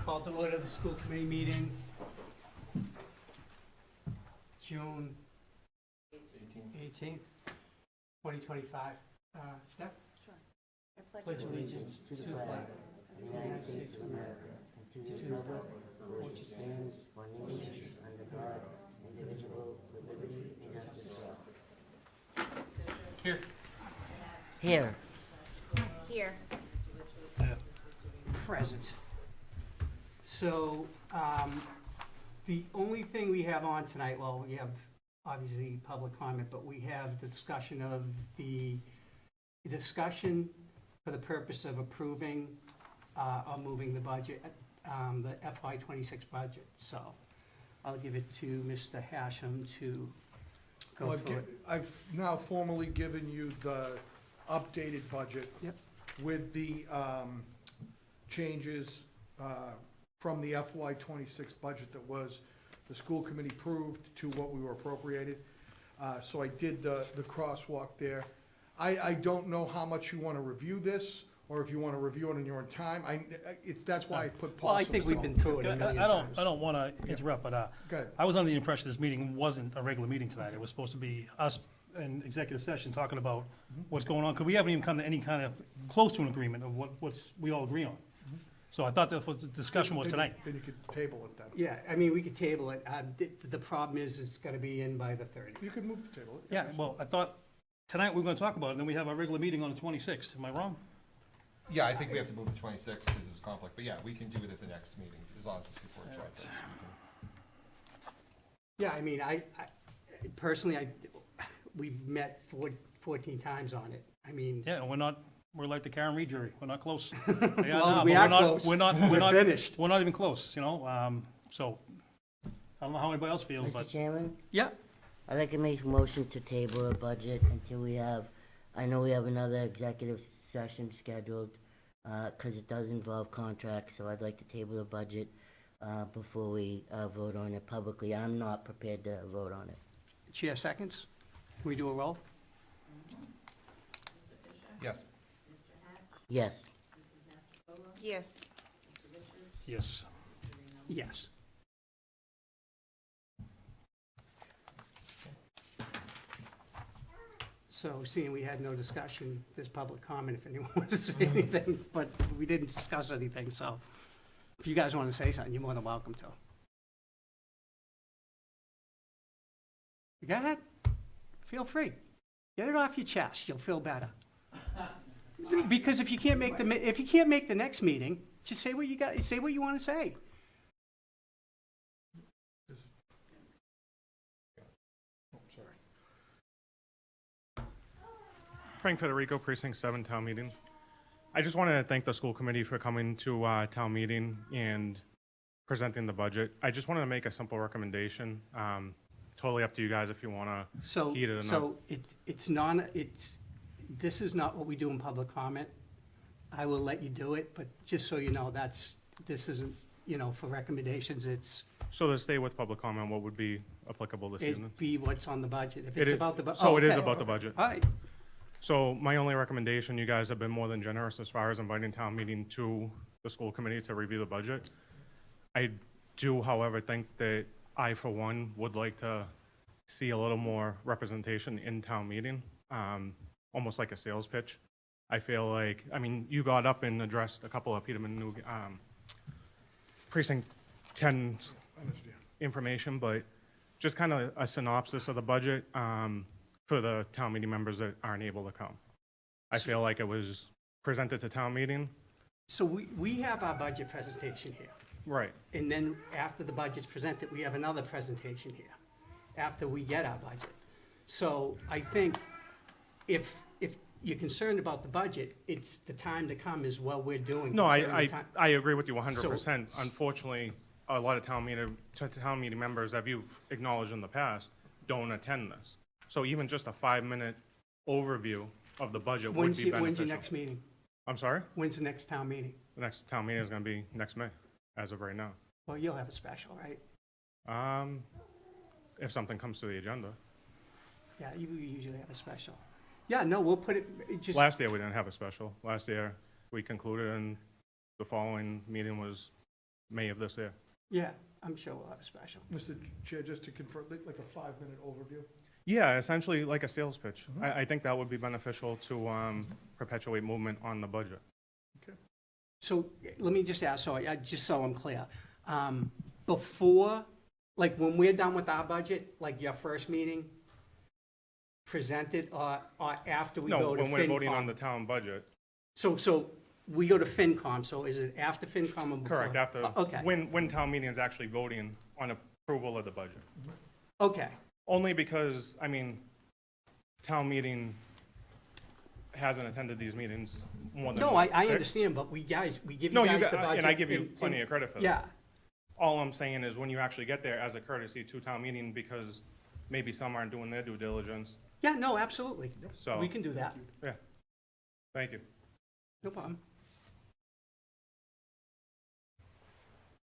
Call to order the school committee meeting, June 18th, 2025. Steph? Sure. Pledge allegiance to the flag of the United States of America and to the republic for which it stands, one nation, under God, indivisible, with liberty and justice for all. Here. Here. Here. Present. So, the only thing we have on tonight, well, we have obviously public comment, but we have the discussion of the discussion for the purpose of approving or moving the budget, the FY26 budget. So I'll give it to Mr. Hashem to go Well, through it. I've now formally given you the updated budget. Yep. With the changes from the FY26 budget that was, the school committee approved to what we were appropriated. So I did the crosswalk there. I don't know how much you want to review this, or if you want to review it in your own time. That's why I put Well, I pause. think we've been through it a million times. I don't want to interrupt, but Go ahead. I was under the impression this meeting wasn't a regular meeting tonight. It was supposed to be us in executive session talking about what's going on, because we haven't even come to any kind of close to an agreement of what's we all agree on. So I thought that was, the discussion was tonight. Then you could table it then. Yeah, I mean, we could table it. The problem is, it's got to be in by the 30th. You could move to table it. Yeah, well, I thought tonight we were going to talk about it, and then we have our regular meeting on the 26th. Am I wrong? Yeah, I think we have to move to 26 because there's a conflict, but yeah, we can do it at the next meeting, as long as it's before July 1st. Yeah, I mean, I personally, we've met 14 times on it. I mean, Yeah, and we're like the Karen Reed jury. We're not close. Well, Well, we are close. We're not we're finished. We're not even close, you know? So, I don't know how anybody else feels, but, Mr. Chairman, Yeah, I'd like to make a motion to table the budget until we have, I know we have another executive session scheduled, because it does involve contracts, so I'd like to table the budget before we vote on it publicly. I'm not prepared to vote on it. chair seconds. Can we do a roll? Yes. Yes. Yes. yes. Yes. So seeing we had no discussion, there's public comment if anyone wants to say anything, but we didn't discuss anything, so if you guys want to say something, you're more than welcome to. Go ahead. Feel free. Get it off your chest. You'll feel better. Because if you can't make the next meeting, just say what you got. Say what you want to say. Oh, sorry. Frank Federico, Precinct 7 Town Meeting. I just wanted to thank the school committee for coming to town meeting and presenting the budget. I just wanted to make a simple recommendation. Totally up to you guys if you want to So, heat it or not. so this is not what we do in public comment. I will let you do it, but just so you know, this isn't, for recommendations, So to stay with public comment, what would be applicable this evening? it'd be what's on the budget. If It it's is- about the budget. So it is about the budget. All right, So my only recommendation, you guys have been more than generous as far as inviting town meeting to the school committee to review the budget. I do, however, think that I, for one, would like to see a little more representation in town meeting, almost like a sales pitch. I feel like, you got up and addressed a couple of Peterman Precinct 10 Understand. information, but just kind of a synopsis of the budget for the town meeting members that aren't able to come. I feel like it was presented to town meeting. so we have our budget presentation here. Right. And then after the budget's presented, we have another presentation here, after we get our budget. So I think if you're concerned about the budget, it's the time to come is what we're doing. No, during the I time. agree with you 100%. Unfortunately, a lot of town meeting members that you've acknowledged in the past don't attend this. So even just a 5-minute overview of the budget would be beneficial. When's your next meeting? I'm sorry? When's the next town meeting? The next town meeting is going to be next May, as of right now. Well, you'll have a special, right? If something comes to the agenda. Yeah, you usually have a special. Yeah, no, we'll put it just. Last year, we didn't have a special. Last year, we concluded, and the following meeting was May of this year. Yeah, I'm sure we'll have a special. Mr. Chair, just to confirm, like a 5-minute overview? Yeah, essentially like a sales pitch. I think that would be beneficial to perpetuate movement on the budget. So let me just ask, just so I'm clear, before, like when we're done with our budget, like your first meeting, presented or after we No, go to when we're voting on FinCom? the town budget, So we go to FinCom, so is it after FinCom or before? correct, after, Okay, when town meeting is actually voting on approval of the budget. okay, Only because, I mean, town meeting hasn't attended these meetings more than no, I six. understand, but we give you No, guys the budget. and I give you plenty of credit for that. Yeah, All I'm saying is when you actually get there as a courtesy to town meeting, because maybe some aren't doing their due diligence, yeah, no, absolutely, so, we can do that, thank you. no problem.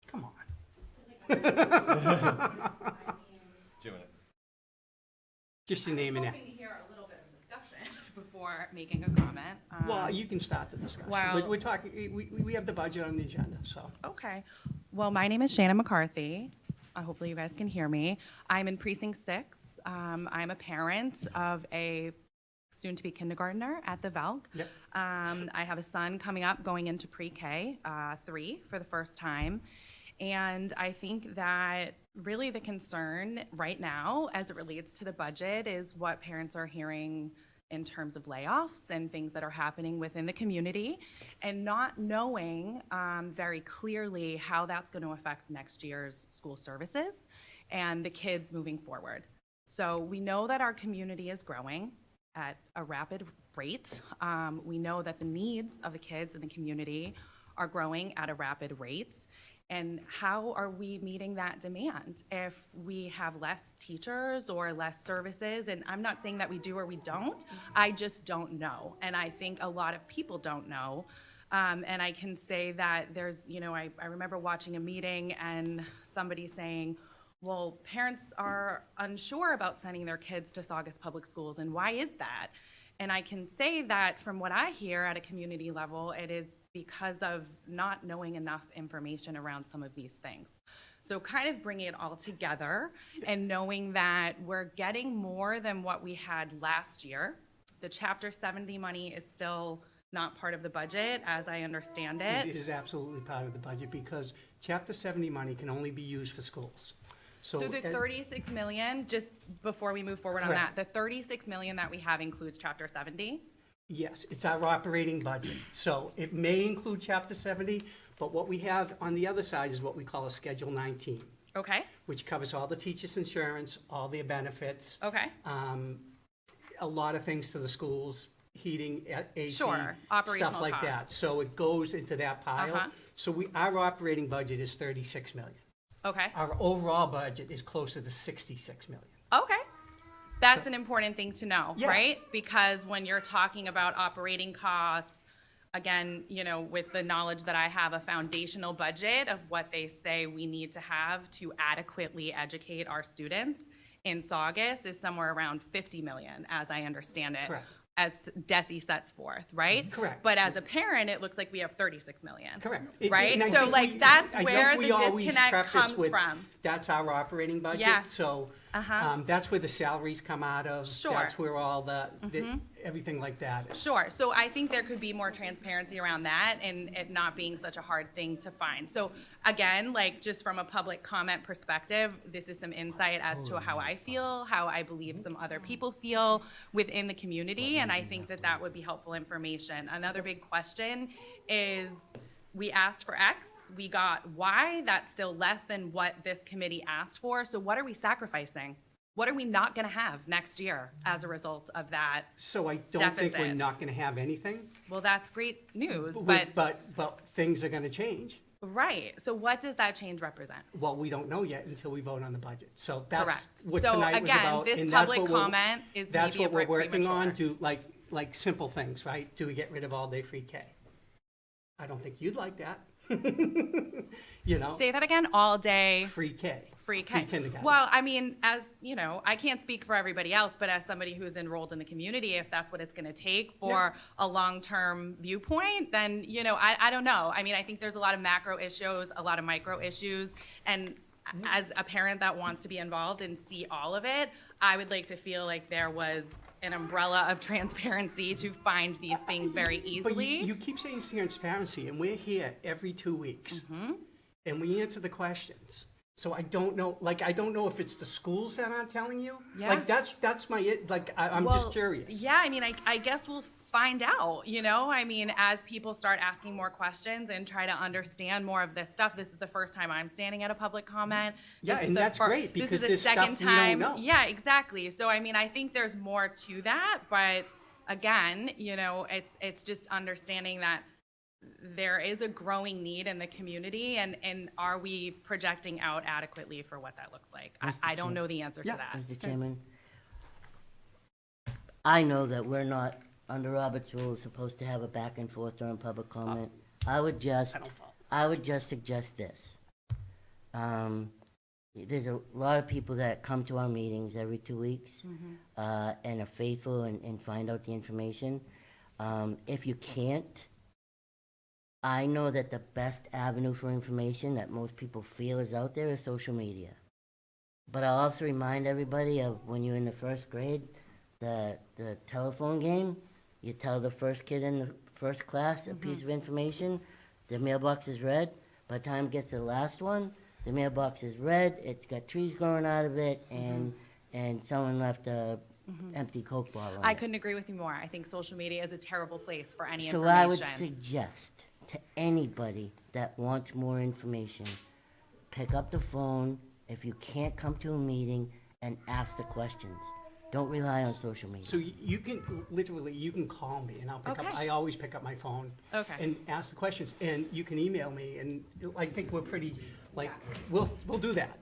Come on. Doing it. Just your name and I'm that. hoping to hear a little bit of discussion before making a comment. Well, you can start the discussion. Well- We're talking, we have the budget on the agenda, so. Okay. Well, my name is Shannon McCarthy. Hopefully you guys can hear me. I'm in Precinct 6. I'm a parent of a soon-to-be kindergartner at the Velk. Yep. I have a son coming up going into pre-K 3 for the first time. And I think that really the concern right now, as it relates to the budget, is what parents are hearing in terms of layoffs and things that are happening within the community, and not knowing very clearly how that's going to affect next year's school services and the kids moving forward. So we know that our community is growing at a rapid rate. We know that the needs of the kids in the community are growing at a rapid rate. And how are we meeting that demand if we have less teachers or less services? And I'm not saying that we do or we don't, I just don't know. And I think a lot of people don't know. And I can say that there's, I remember watching a meeting and somebody saying, well, parents are unsure about sending their kids to Saugus Public Schools, and why is that? And I can say that from what I hear at a community level, it is because of not knowing enough information around some of these things. So kind of bringing it all together and knowing that we're getting more than what we had last year. The Chapter 70 money is still not part of the budget, as I understand It it. is absolutely part of the budget because Chapter 70 money can only be used for schools. So the 36 million, just before we move forward on that, the 36 million that we have includes Chapter 70? Yes, it's our operating budget. So it may include Chapter 70, but what we have on the other side is what we call a Schedule 19, Okay, which covers all the teachers' insurance, all their benefits, okay, a lot of things to the schools, heating, AC, Sure, operational stuff like that. costs. So it goes into that pile. Uh-huh. So our operating budget is 36 million. okay, Our overall budget is closer to 66 million. okay. That's an important thing to know, Yeah. right? Because when you're talking about operating costs, again, with the knowledge that I have, a foundational budget of what they say we need to have to adequately educate our students in Saugus is somewhere around 50 million, as I understand it. Correct. As DESE sets forth, right? Correct. But as a parent, it looks like we have 36 million. Correct. Right? And I So, think like, that's I think where we the always disconnect preface comes with, from. That's our operating Yeah. budget, so Uh-huh. that's where the salaries come out of. Sure. Mm-hmm. That's where all the everything like that is. Sure. So I think there could be more transparency around that and it not being such a hard thing to find. So again, like just from a public comment perspective, this is some insight as to how I feel, how I believe some other people feel within the community, and I think that that would be helpful information. Another big question is we asked for X, we got Y, that's still less than what this committee asked for. So what are we sacrificing? What are we not going to have next year as a result of that? So I don't think we're Deficit. not gonna have anything, Well, that's great news, but but, things are gonna change. right. So what does that change represent? Well, we don't know yet until we vote on the budget, so that's Correct. what So tonight was again, about. this and that's public what we're- comment is That's maybe a what we're bit working on, premature. like simple things, right? Do we get rid of all-day free K? I don't think you'd like that. You know, Say that again, all day. free K. Free K. Free kindergarten. Well, I mean, as you know, I can't speak for everybody else, but as somebody who's enrolled in the community, if that's what it's going to take for a long-term viewpoint, then you know, I don't know. I mean, I think there's a lot of macro issues, a lot of micro issues, and as a parent that wants to be involved and see all of it, I would like to feel like there was an umbrella of transparency to find these things very But easily. you keep saying transparency, and we're here every 2 weeks. Mm-hmm. And we answer the questions. So I don't know, like, I don't know if it's the schools that aren't telling you. Yeah. Like, that's my, like, I'm just Well, curious. Yeah, I mean, I guess we'll find out, you know? I mean, as people start asking more questions and try to understand more of this stuff, this is the first time I'm standing at a public comment. Yeah, This is and the that's great, this because is the there's stuff second we don't time. know. Yeah, exactly. So, I mean, I think there's more to that, but again, you know, it's just understanding that there is a growing need in the community, and are we projecting out adequately for what that looks like? I don't know the answer to that. Mr. Chairman, I know that we're not, under Robert's rules, supposed to have a back and forth during public comment. I would just suggest this. There's a lot of people that come to our meetings every 2 weeks, and are faithful and find out the information. If you can't, I know that the best avenue for information that most people feel is out there is social media. But I'll also remind everybody of when you're in the first grade, the telephone game, you tell the first kid in the first class a piece of information, the mailbox is red. By the time it gets to the last one, the mailbox is red, it's got trees growing out of it, and someone left a empty Coke bottle. I couldn't agree with you more. I think social media is a terrible place for any So information. I would suggest to anybody that wants more information, pick up the phone if you can't come to a meeting and ask the questions. Don't rely on social media. So you can, literally, you can call me, and I'll pick up, Okay. I always pick up my phone. Okay. And ask the questions, and you can email me, and I think we're pretty, like, we'll do that.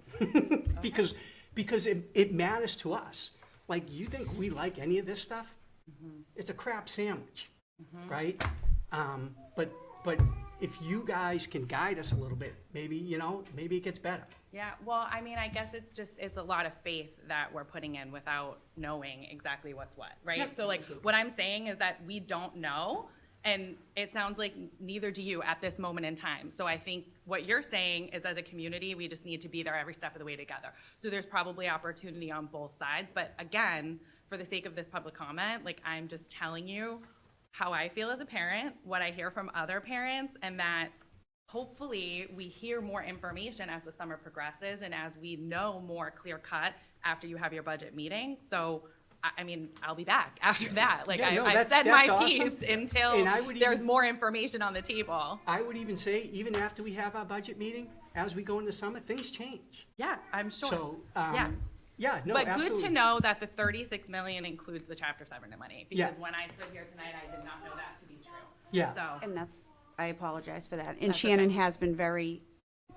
Because it matters to us. Like, you think we like any of this stuff? It's a crap sandwich, right? But if you guys can guide us a little bit, maybe, you know, maybe it gets better. Yeah, well, I mean, I guess it's a lot of faith that we're putting in without knowing exactly what's what, right? Yep. So like, what I'm saying is that we don't know, and it sounds like neither do you at this moment in time. So I think what you're saying is, as a community, we just need to be there every step of the way together. So there's probably opportunity on both sides, but again, for the sake of this public comment, like, I'm just telling you how I feel as a parent, what I hear from other parents, and that hopefully we hear more information as the summer progresses and as we know more clear cut after you have your budget meeting. So, I mean, I'll be back after that. Like, Yeah, no, I've said my that's awesome. piece until And I would there's even- more information on the table. I would even say, even after we have our budget meeting, as we go into summer, things change. Yeah, I'm sure. So, Yeah. yeah, no, But absolutely. good to know that the 36 million includes the Chapter 7 money, Yeah. because when I stood here tonight, I did not know that to be true. Yeah. So, And that's, I apologize for that. And That's Shannon okay. has been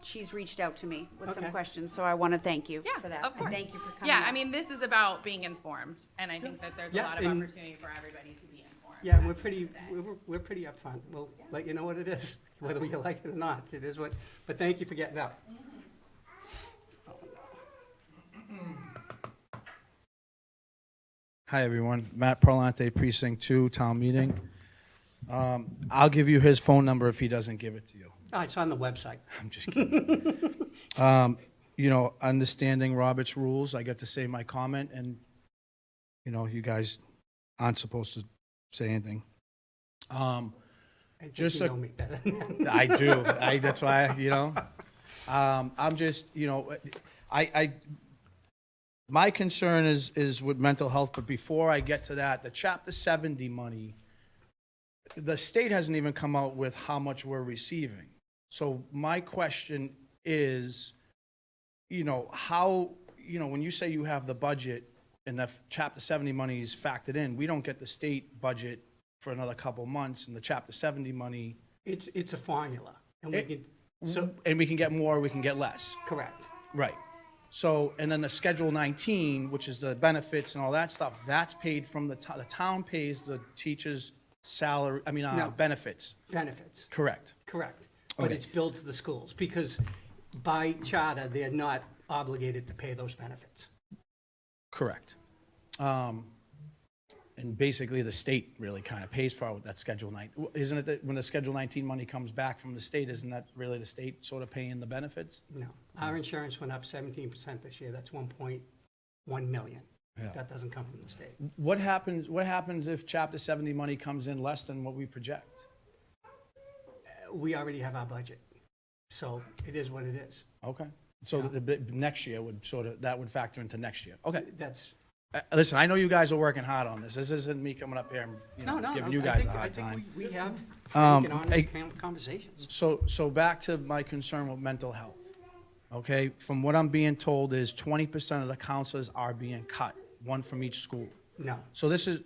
she's reached out to me with some Okay. questions, so I want to thank you yeah, for that. of course. And thank you for coming Yeah, out. I mean, this is about being informed, and I think that there's a Yeah, lot of and- opportunity for everybody to be informed. Yeah, at we're the pretty, end of the day. we're pretty upfront. We'll let you know what it is, whether we like it or not. It is what, but thank you for getting up. Hi, everyone. Matt Parlante, Precinct 2, Town Meeting. I'll give you his phone number if he doesn't give it to you. Oh, it's on the website. I'm just kidding. You know, understanding Robert's rules, I get to say my comment, and, you know, you guys aren't supposed to say anything. I think Just you a- know me better than that. I do. That's why, you know, I'm just, you know, my concern is with mental health, but before I get to that, the Chapter 70 money, the state hasn't even come out with how much we're receiving. So my question is, you know, how, you know, when you say you have the budget and the Chapter 70 money is factored in, we don't get the state budget for another couple months, and the Chapter 70 money, It's a formula, and we can, so, and we can get more, we can get less. correct. Right. So, and then the Schedule 19, which is the benefits and all that stuff, that's paid from the town pays the teachers' salary, No. benefits. Benefits, Correct. correct. but Okay. it's billed to the schools, because by charter, they're not obligated to pay those benefits. Correct. And basically, the state really kind of pays for that Schedule 9. Isn't it that when the Schedule 19 money comes back from the state, isn't that really the state sort of paying the benefits? No, our insurance went up 17% this year, that's 1.1 million. Yeah. That doesn't come from the state. What happens if Chapter 70 money comes in less than what we project? We already have our budget, so it is what it is. Okay. So next year would that would factor into next year. Okay. That's, Listen, I know you guys are working hard on this. This isn't me coming up here and, no, giving you guys a hard I think time. we have frank and honest conversations. So back to my concern with mental health. Okay, from what I'm being told is 20% of the counselors are being cut, one from each school. No. So this is,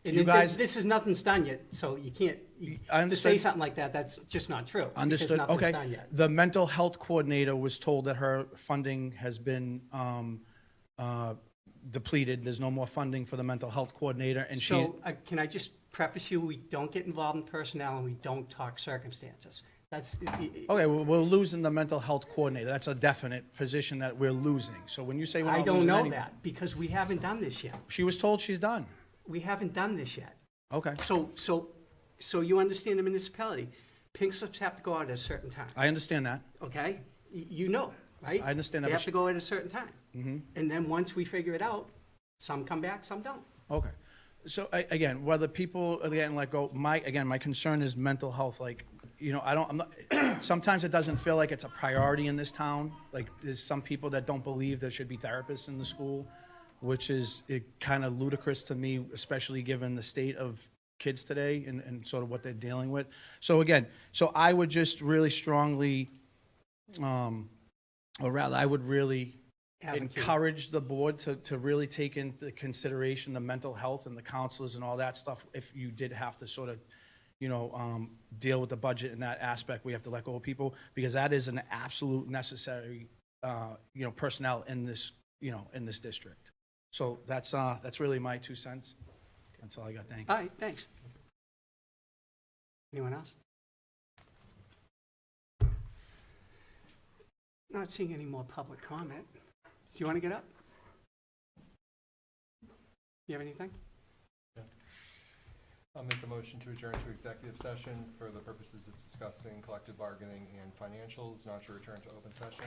And you guys. this is, nothing's done yet, so you can't, I to say understood. something like that, that's just not true. because Understood, nothing's okay. done yet. The mental health coordinator was told that her funding has been depleted. There's no more funding for the mental health coordinator, and she's, So, can I just preface you, we don't get involved in personnel and we don't talk circumstances. That's, okay, well, we're losing the mental health coordinator. That's a definite position that we're losing. So when you say we're I not don't losing know any. that, because we haven't done this yet. She was told she's done. We haven't done this yet. Okay, So you understand the municipality, pink slips have to go out at a certain time, I understand that. okay? You know, right? I understand that, They but have to go at a certain time. And then once we figure it out, some come back, some don't. Okay. So again, whether people are getting let go, my concern is mental health. Like, I'm not, sometimes it doesn't feel like it's a priority in this town. Like, there's some people that don't believe there should be therapists in the school, which is kind of ludicrous to me, especially given the state of kids today and sort of what they're dealing with. So again, I would just really strongly, or rather, I would really Advocate. encourage the board to really take into consideration the mental health and the counselors and all that stuff. If you did have to sort of, deal with the budget in that aspect, we have to let go of people, because that is an absolute necessary, personnel in this, in this district. So that's really my 2 cents. That's all I got. Thank you. All right, thanks. Anyone else? Not seeing any more public comment. Do you want to get up? You have anything? I'll make a motion to adjourn to executive session for the purposes of discussing collective bargaining and financials, not to return to open session.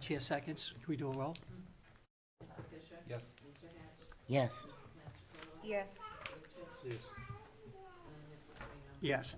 Chair seconds. Can we do a roll? Yes. Yes. Yes. Yes.